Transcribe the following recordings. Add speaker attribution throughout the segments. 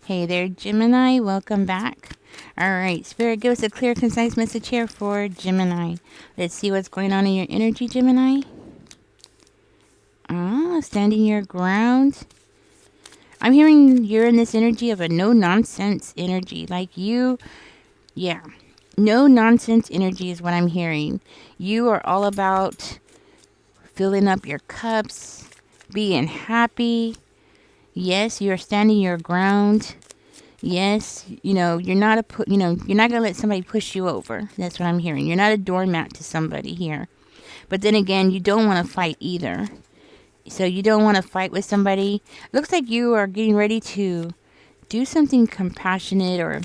Speaker 1: Hey there, Gemini. Welcome back. All right, Spirit, give us a clear, concise message here for Gemini. Let's see what's going on in your energy, Gemini. Standing your ground. I'm hearing you're in this energy of a no-nonsense energy. Like you, yeah. No-nonsense energy is what I'm hearing. You are all about filling up your cups, being happy. Yes, you're standing your ground. Yes, you're not you're not going to let somebody push you over. That's what I'm hearing. You're not a doormat to somebody here. But then again, you don't want to fight either. So you don't want to fight with somebody. Looks like you are getting ready to do something compassionate, or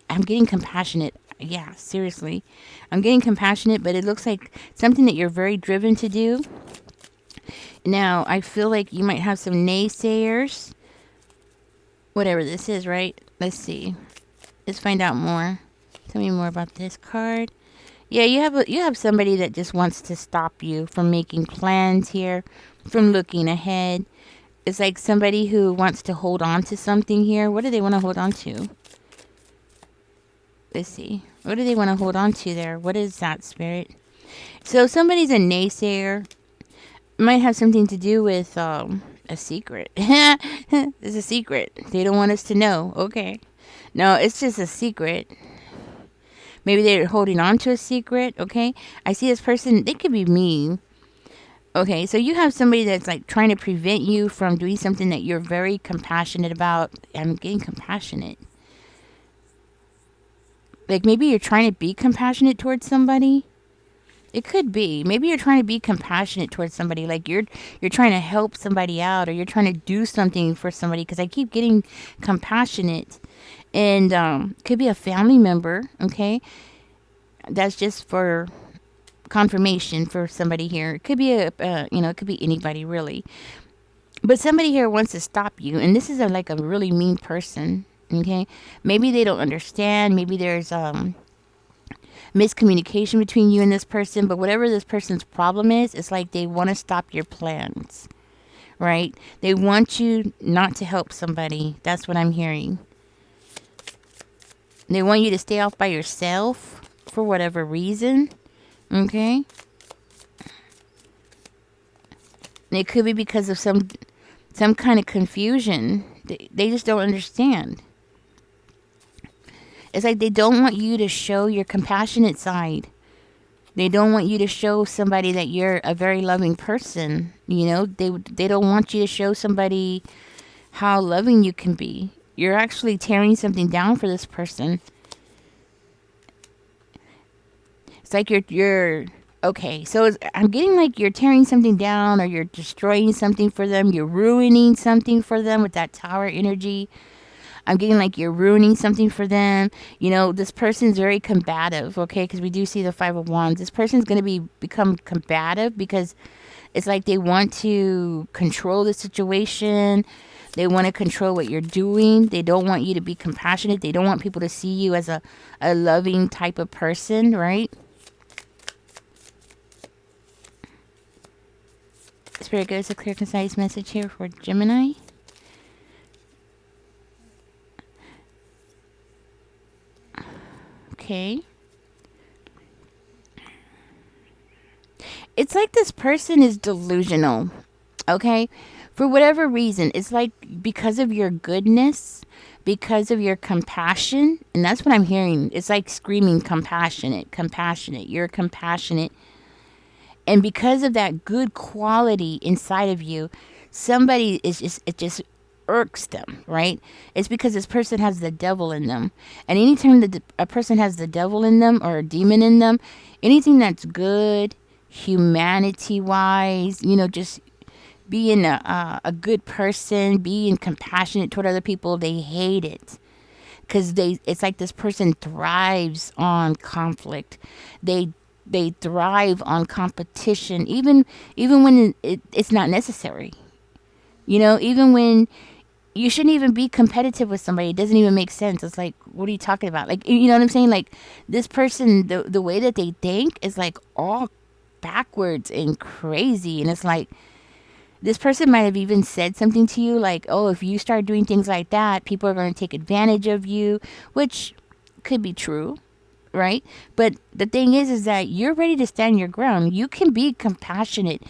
Speaker 1: I'm getting compassionate. Yeah, seriously. I'm getting compassionate, but it looks like something that you're very driven to do. Now, I feel like you might have some naysayers. Whatever this is, right? Let's see. Let's find out more. Tell me more about this card. Yeah, you have somebody that just wants to stop you from making plans here, from looking ahead. It's like somebody who wants to hold on to something here. What do they want to hold on to? Let's see. What do they want to hold on to there? What is that, Spirit? So somebody's a naysayer. It might have something to do with a secret. It's a secret. They don't want us to know. Okay. No, it's just a secret. Maybe they're holding on to a secret. Okay. I see this person. They could be mean. Okay. So you have somebody that's like trying to prevent you from doing something that you're very compassionate about. I'm getting compassionate. Like maybe you're trying to be compassionate towards somebody. It could be. Maybe you're trying to be compassionate towards somebody. Like you're trying to help somebody out, or you're trying to do something for somebody. Because I keep getting compassionate, and could be a family member. Okay, that's just for confirmation for somebody here. It could be it could be anybody really. But somebody here wants to stop you, and this is like a really mean person. Okay, maybe they don't understand. Maybe there's miscommunication between you and this person, but whatever this person's problem is, it's like they want to stop your plans, right? They want you not to help somebody. That's what I'm hearing. They want you to stay off by yourself for whatever reason, okay? And it could be because of some kind of confusion. They just don't understand. It's like they don't want you to show your compassionate side. They don't want you to show somebody that you're a very loving person. They don't want you to show somebody how loving you can be. You're actually tearing something down for this person. It's like you're okay. So I'm getting like you're tearing something down, or you're destroying something for them. You're ruining something for them with that tower energy. I'm getting like you're ruining something for them. This person's very combative, okay? Because we do see the Five of Wands. This person's going to become combative because it's like they want to control the situation. They want to control what you're doing. They don't want you to be compassionate. They don't want people to see you as a loving type of person, right? Spirit, gives a clear, concise message here for Gemini. Okay. It's like this person is delusional. Okay? For whatever reason, it's like because of your goodness, because of your compassion, and that's what I'm hearing. It's like screaming compassionate, compassionate. You're compassionate. And because of that good quality inside of you, somebody it just irks them, right? It's because this person has the devil in them. And anytime that a person has the devil in them or a demon in them, anything that's good, humanity-wise, just being a good person, being compassionate toward other people, they hate it. Because it's like this person thrives on conflict. They thrive on competition, even when it's not necessary. Even when you shouldn't even be competitive with somebody. It doesn't even make sense. It's like, what are you talking about? Like, you know what I'm saying? Like, this person, the way that they think is like all backwards and crazy. And it's like, This person might have even said something to you like, oh, if you start doing things like that, people are going to take advantage of you, which could be true, right? But the thing is that you're ready to stand your ground. You can be compassionate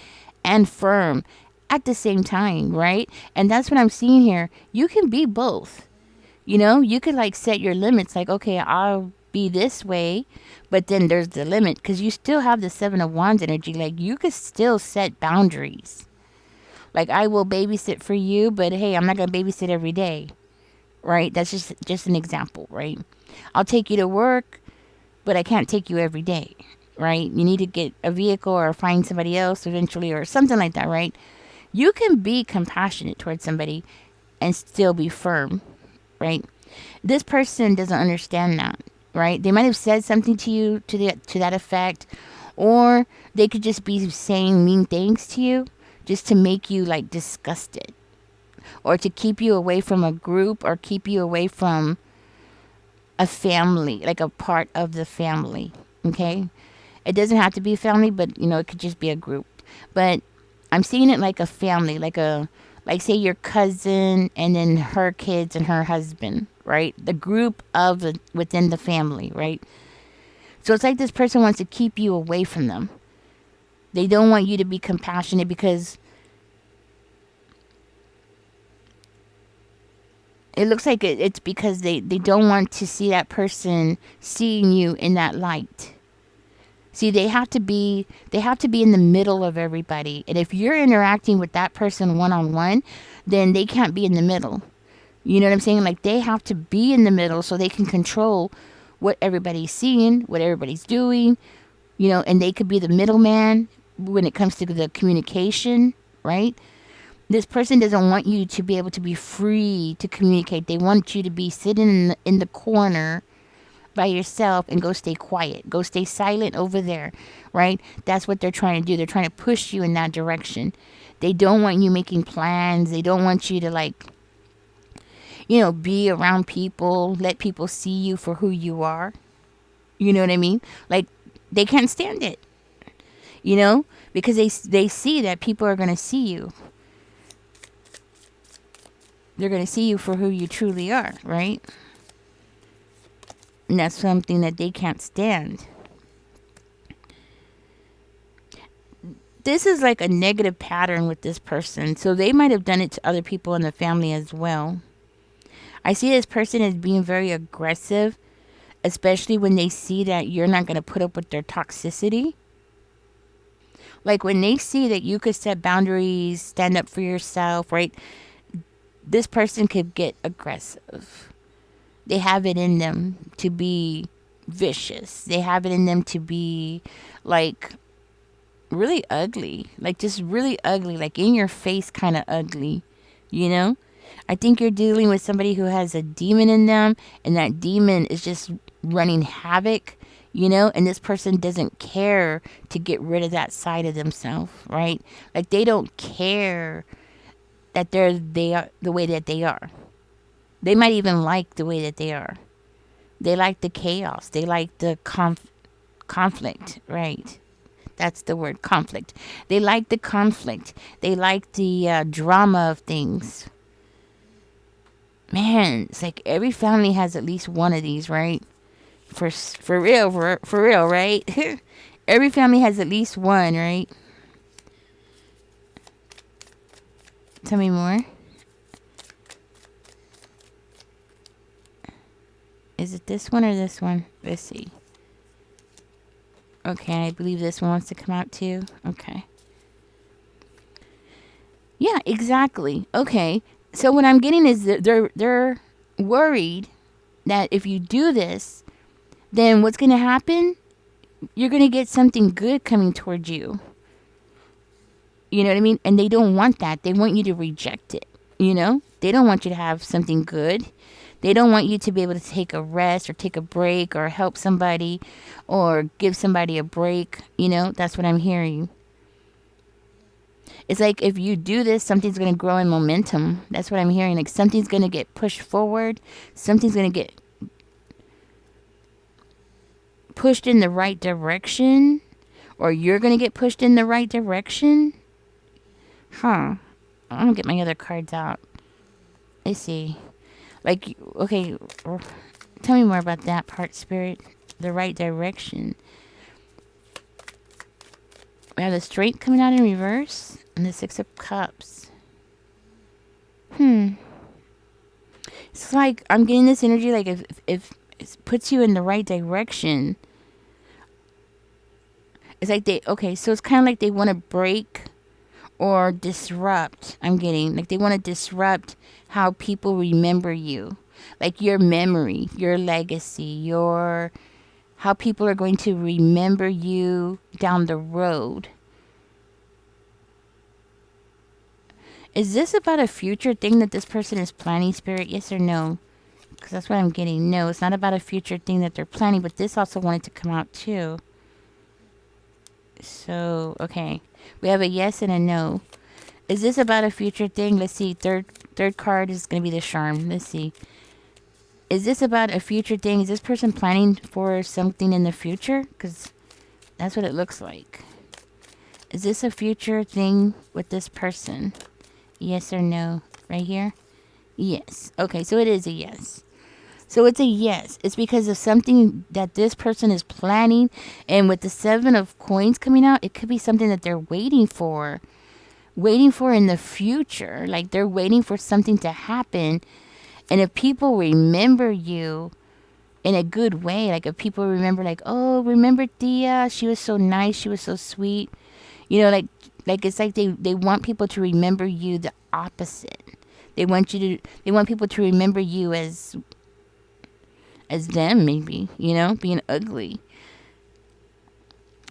Speaker 1: and firm at the same time, right? And that's what I'm seeing here. You can be both. You know, you could like set your limits like, okay, I'll be this way, but then there's the limit because you still have the Seven of Wands energy. Like, you could still set boundaries. Like, I will babysit for you, but hey, I'm not going to babysit every day, right? That's just an example, right? I'll take you to work, but I can't take you every day, right? You need to get a vehicle or find somebody else eventually or something like that, right? You can be compassionate towards somebody and still be firm, right? This person doesn't understand that, right? They might have said something to you to that effect, or they could just be saying mean things to you just to make you like disgusted or to keep you away from a group or keep you away from a family, like a part of the family. Okay? It doesn't have to be a family, but you know, it could just be a group. But I'm seeing it like a family, like say your cousin and then her kids and her husband, right? The group of within the family, right? So it's like this person wants to keep you away from them. They don't want you to be compassionate because it looks like it's because they don't want to see that person seeing you in that light. See, they have to be in the middle of everybody. And if you're interacting with that person one on one, then they can't be in the middle. You know what I'm saying? Like, they have to be in the middle so they can control what everybody's seeing, what everybody's doing, you know, and they could be the middleman when it comes to the communication, right? This person doesn't want you to be able to be free to communicate. They want you to be sitting in the corner by yourself and go stay quiet. Go stay silent over there, right? That's what they're trying to do. They're trying to push you in that direction. They don't want you making plans. They don't want you to, like, you know, be around people, let people see you for who you are. You know what I mean? Like, they can't stand it, you know, because they see that people are going to see you. They're going to see you for who you truly are, right? And that's something that they can't stand. This is like a negative pattern with this person. So they might have done it to other people in the family as well. I see this person as being very aggressive, especially when they see that you're not going to put up with their toxicity. Like, when they see that you could set boundaries, stand up for yourself, right? This person could get aggressive. They have it in them to be vicious. They have it in them to be like really ugly. Like, just really ugly, like in your face kind of ugly, you know? I think you're dealing with somebody who has a demon in them, and that demon is just running havoc, you know? And this person doesn't care to get rid of that side of themselves, right? Like, they don't care that they are the way that they are. They might even like the way that they are. They like the chaos. They like the conflict, right? That's the word, conflict. They like the conflict. They like the drama of things. Man, it's like every family has at least one of these, right? For real, for real, right? Every family has at least one, right? Tell me more. Is it this one or this one? Let's see. Okay, I believe this one wants to come out too. Okay. Yeah, exactly. Okay. So what I'm getting is that they're worried that if you do this, then what's going to happen? You're going to get something good coming towards you. You know what I mean? And they don't want that. They want you to reject it. You know? They don't want you to have something good. They don't want you to be able to take a rest or take a break or help somebody or give somebody a break. You know? That's what I'm hearing. It's like if you do this, something's going to grow in momentum. That's what I'm hearing. Like, something's going to get pushed forward. Something's going to get pushed in the right direction. Or you're going to get pushed in the right direction. Huh. I'm gonna get my other cards out. Let's see. Like, okay, tell me more about that part, Spirit. The right direction. We have the Strength coming out in reverse and the Six of Cups. It's like I'm getting this energy like if it puts you in the right direction. It's like so it's kind of like they want to break or disrupt. I'm getting like they want to disrupt how people remember you. Like your memory, your legacy, your how people are going to remember you down the road. Is this about a future thing that this person is planning, Spirit? Yes or no? Because that's what I'm getting. No, it's not about a future thing that they're planning, but this also wanted to come out too. So, okay. We have a yes and a no. Is this about a future thing? Let's see. Third card is going to be the charm. Let's see. Is this about a future thing? Is this person planning for something in the future? Because that's what it looks like. Is this a future thing with this person? Yes or no? Right here? Yes. Okay, so it is a yes. So it's a yes. It's because of something that this person is planning. And with the 7 of coins coming out, it could be something that they're waiting for. Waiting for in the future. Like they're waiting for something to happen. And if people remember you in a good way, like if people remember like, oh, remember Thea? She was so nice. She was so sweet. You know, like it's like they want people to remember you the opposite. They want people to remember you as them, maybe, you know, being ugly.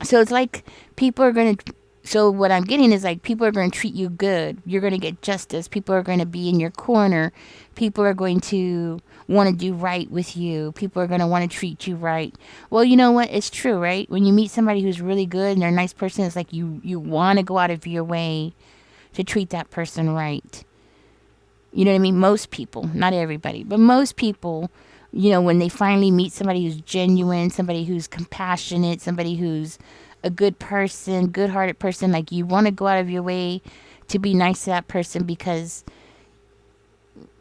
Speaker 1: So it's like people are going to, so what I'm getting is like people are going to treat you good. You're going to get justice. People are going to be in your corner. People are going to want to do right with you. People are going to want to treat you right. Well, you know what? It's true, right? When you meet somebody who's really good and they're a nice person, it's like you want to go out of your way to treat that person right. You know what I mean? Most people, not everybody, but most people, you know, when they finally meet somebody who's genuine, somebody who's compassionate, somebody who's a good person, good-hearted person, like you want to go out of your way to be nice to that person because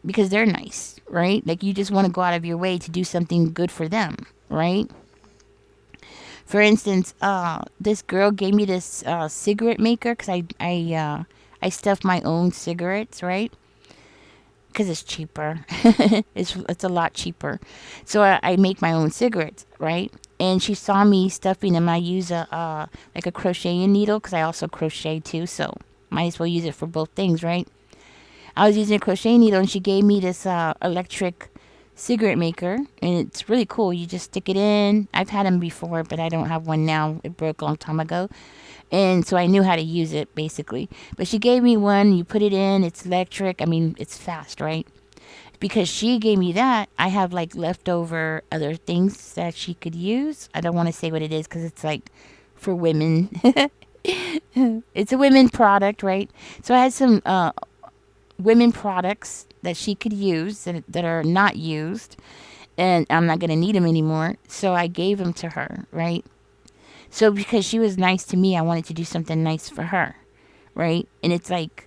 Speaker 1: they're nice, right? Like you just want to go out of your way to do something good for them, right? For instance, this girl gave me this cigarette maker because I stuff my own cigarettes, right? Because it's cheaper. it's a lot cheaper. So I make my own cigarettes, right? And she saw me stuffing them. I use like a crocheting needle because I also crochet too. So might as well use it for both things, right? I was using a crochet needle and she gave me this electric cigarette maker. And it's really cool. You just stick it in. I've had them before, but I don't have one now. It broke a long time ago. And so I knew how to use it, basically. But she gave me one. You put it in. It's electric. I mean, it's fast, right? Because she gave me that, I have, like, leftover other things that she could use. I don't want to say what it is because it's, like, for women. It's a women product, right? So I had some women products that she could use that are not used. And I'm not going to need them anymore. So I gave them to her, right? So because she was nice to me, I wanted to do something nice for her, right? And it's like,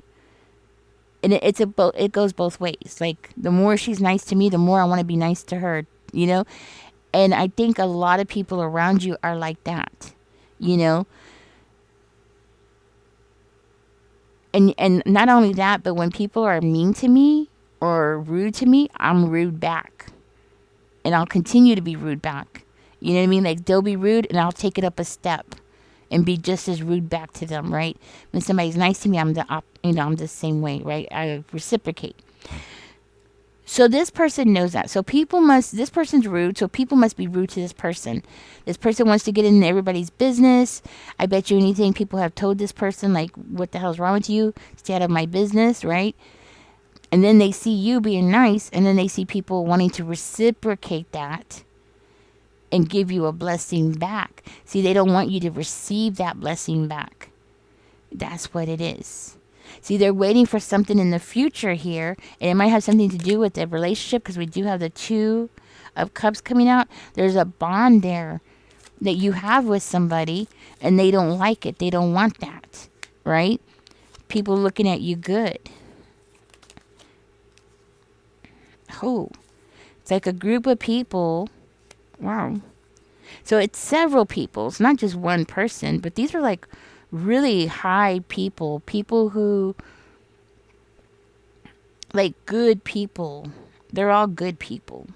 Speaker 1: and it goes both ways. Like the more she's nice to me, the more I want to be nice to her, you know? And I think a lot of people around you are like that, you know? And not only that, but when people are mean to me or rude to me, I'm rude back. And I'll continue to be rude back. You know what I mean? Like they'll be rude and I'll take it up a step and be just as rude back to them, right? When somebody's nice to me, I'm the same way, right? I reciprocate. So this person knows that. So this person's rude, so people must be rude to this person. This person wants to get in everybody's business. I bet you anything people have told this person, like, what the hell's wrong with you? Stay out of my business, right? And then they see you being nice, and then they see people wanting to reciprocate that and give you a blessing back. See, they don't want you to receive that blessing back. That's what it is. See, they're waiting for something in the future here, and it might have something to do with the relationship because we do have the 2 of Cups coming out. There's a bond there that you have with somebody, and they don't like it. They don't want that, right? people looking at you good. Oh, it's like a group of people. Wow. So it's several people. It's not just one person, but these are like really high people. People who, like good people. They're all good people.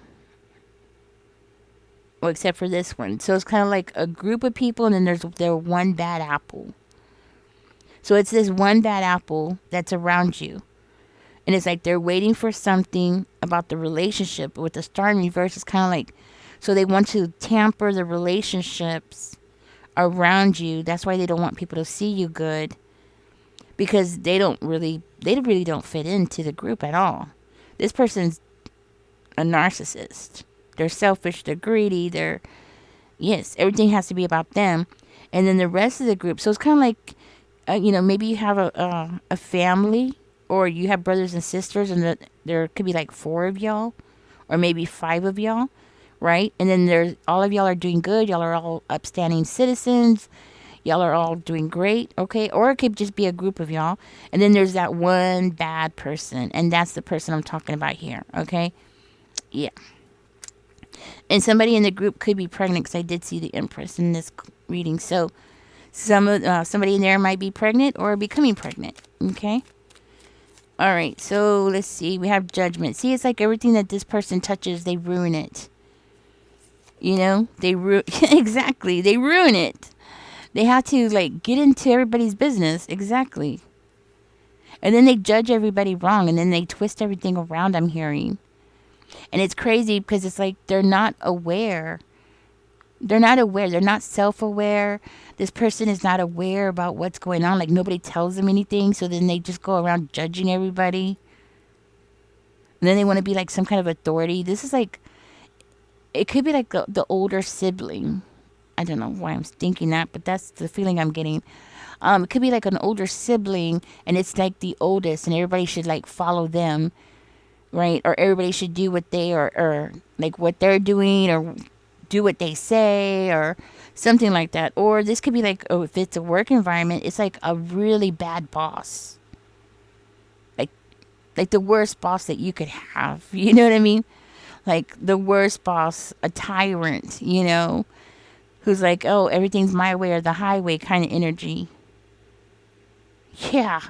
Speaker 1: Well, except for this one. So it's kind of like a group of people, and then there's one bad apple. So it's this one bad apple that's around you. And it's like they're waiting for something about the relationship. But with the star in reverse, it's kind of like, so they want to tamper the relationships around you. That's why they don't want people to see you good. Because they really don't fit into the group at all. This person's a narcissist. They're selfish, they're greedy, yes, everything has to be about them. And then the rest of the group, so it's kind of like, maybe you have a family, or you have brothers and sisters, and there could be like 4 of y'all, or maybe 5 of y'all, right? And then there's all of y'all are doing good. Y'all are all upstanding citizens. Y'all are all doing great, okay? Or it could just be a group of y'all. And then there's that one bad person, and that's the person I'm talking about here, okay? Yeah. And somebody in the group could be pregnant, because I did see the Empress in this reading. So somebody in there might be pregnant or becoming pregnant, okay? All right, so let's see. We have Judgment. See, it's like everything that this person touches, they ruin it. Exactly. They ruin it. They have to like get into everybody's business. Exactly. And then they judge everybody wrong, and then they twist everything around, I'm hearing. And it's crazy because it's like they're not aware. They're not aware. They're not self-aware. This person is not aware about what's going on. Like nobody tells them anything. So then they just go around judging everybody. And then they want to be like some kind of authority. This is like, it could be like the older sibling. I don't know why I'm thinking that, but that's the feeling I'm getting. It could be like an older sibling, and it's like the oldest, and everybody should like follow them, right? Or everybody should do what they or like what they're doing, or do what they say, or something like that. Or this could be like, oh, if it's a work environment, it's like a really bad boss, like the worst boss that you could have. You know what I mean? Like the worst boss, a tyrant, who's like, oh, everything's my way or the highway kind of energy. Yeah.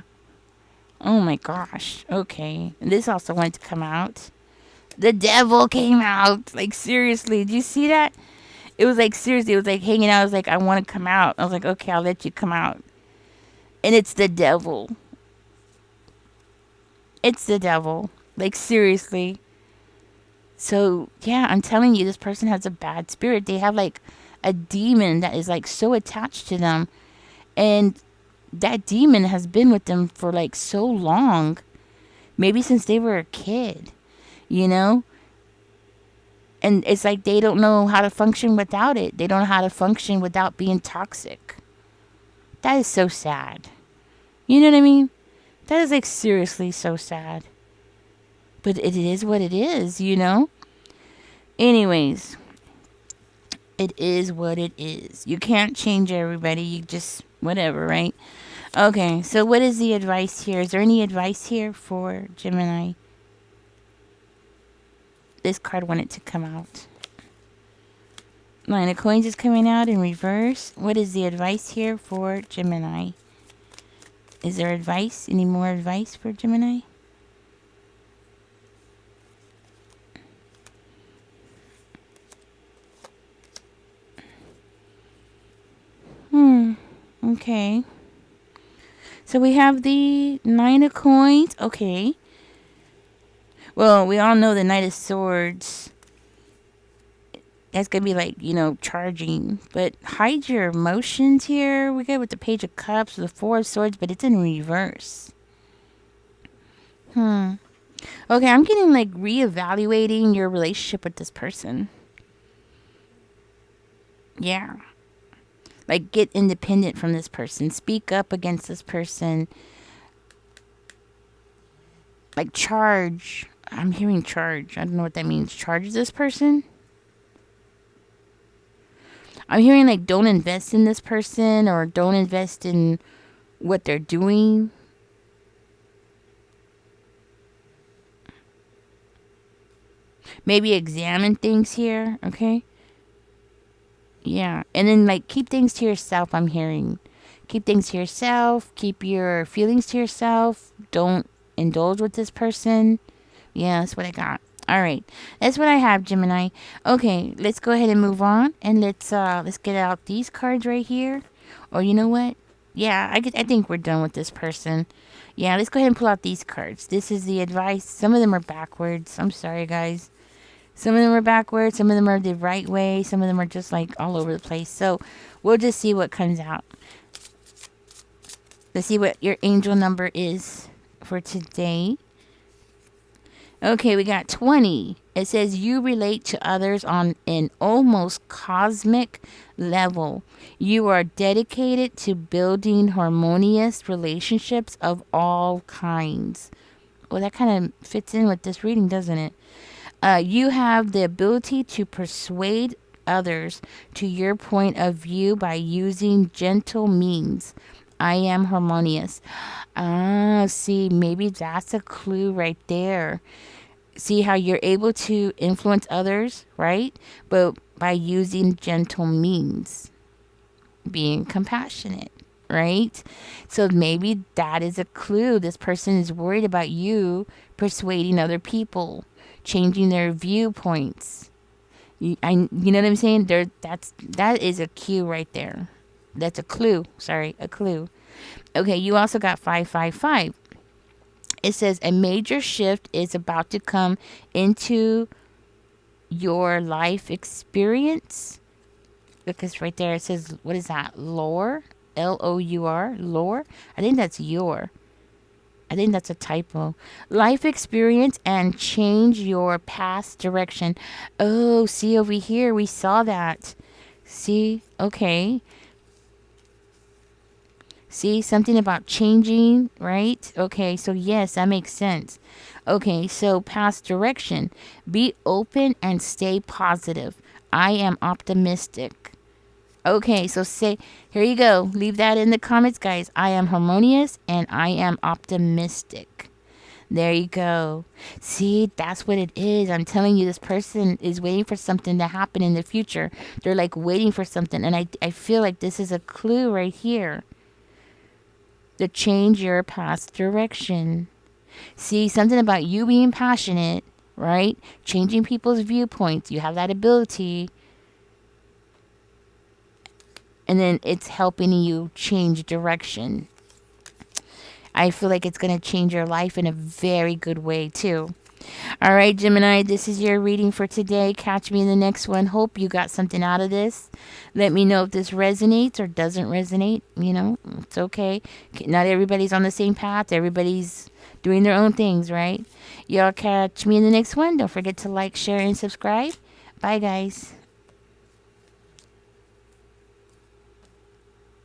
Speaker 1: Oh my gosh. Okay. And this also wanted to come out. The devil came out. Like, seriously. Did you see that? It was like, seriously. It was like hanging out. I was like, I want to come out. I was like, okay, I'll let you come out. And it's the devil. It's the devil. Like, seriously. So, yeah, I'm telling you, this person has a bad spirit. They have like a demon that is like so attached to them, and that demon has been with them for like so long, maybe since they were a kid, and it's like they don't know how to function without it. They don't know how to function without being toxic. That is so sad. You know what I mean? That is like seriously so sad, but it is what it is. Anyways, it is what it is. You can't change everybody. You just, whatever, right? Okay, so what is the advice here? Is there any advice here for Gemini? This card wanted to come out. 9 of Coins is coming out in reverse. What is the advice here for Gemini? Is there advice? Any more advice for Gemini? Okay. So we have the 9 of Coins. Okay. Well, we all know the Knight of Swords. That's going to be like, charging. But hide your emotions here. We got with the Page of Cups, the 4 of Swords, but it's in reverse. Okay, I'm getting like reevaluating your relationship with this person. Yeah. Like, get independent from this person. Speak up against this person. Like, charge. I'm hearing charge. I don't know what that means. Charge this person? I'm hearing, don't invest in this person, or don't invest in what they're doing. Maybe examine things here, okay? Yeah. And then, like, keep things to yourself, I'm hearing. Keep things to yourself. Keep your feelings to yourself. Don't indulge with this person. Yeah, that's what I got. All right. That's what I have, Gemini. Okay, let's go ahead and move on, and let's get out these cards right here. Or you know what? Yeah, I think we're done with this person. Yeah, let's go ahead and pull out these cards. This is the advice. Some of them are backwards. I'm sorry, guys. Some of them are backwards. Some of them are the right way. Some of them are just like all over the place. So we'll just see what comes out. Let's see what your angel number is for today. Okay, we got 20. It says you relate to others on an almost cosmic level. You are dedicated to building harmonious relationships of all kinds. Well, that kind of fits in with this reading, doesn't it? You have the ability to persuade others to your point of view by using gentle means. I am harmonious. Ah, see, maybe that's a clue right there. See how you're able to influence others, right? But by using gentle means, being compassionate, right? So maybe that is a clue. This person is worried about you persuading other people, changing their viewpoints. You know what I'm saying? That is a cue right there. That's a clue. Sorry, a clue. Okay, you also got 555. It says a major shift is about to come into your life experience. Because right there it says, what is that? Lore? Lour? Lore? I think that's your. I think that's a typo. Life experience and change your past direction. Oh, see over here, we saw that. See? Okay. See, something about changing, right? Okay, so yes, that makes sense. Okay, so past direction. Be open and stay positive. I am optimistic. Okay, so say, here you go. Leave that in the comments, guys. I am harmonious and I am optimistic. There you go. See, that's what it is. I'm telling you, this person is waiting for something to happen in the future. They're like waiting for something. And I feel like this is a clue right here to change your past direction. See, something about you being passionate, right? Changing people's viewpoints. You have that ability. And then it's helping you change direction. I feel like it's going to change your life in a very good way, too. All right, Gemini, this is your reading for today. Catch me in the next one. Hope you got something out of this. Let me know if this resonates or doesn't resonate. You know, it's okay. Not everybody's on the same path. Everybody's doing their own things, right? Y'all catch me in the next one. Don't forget to like, share, and subscribe. Bye, guys.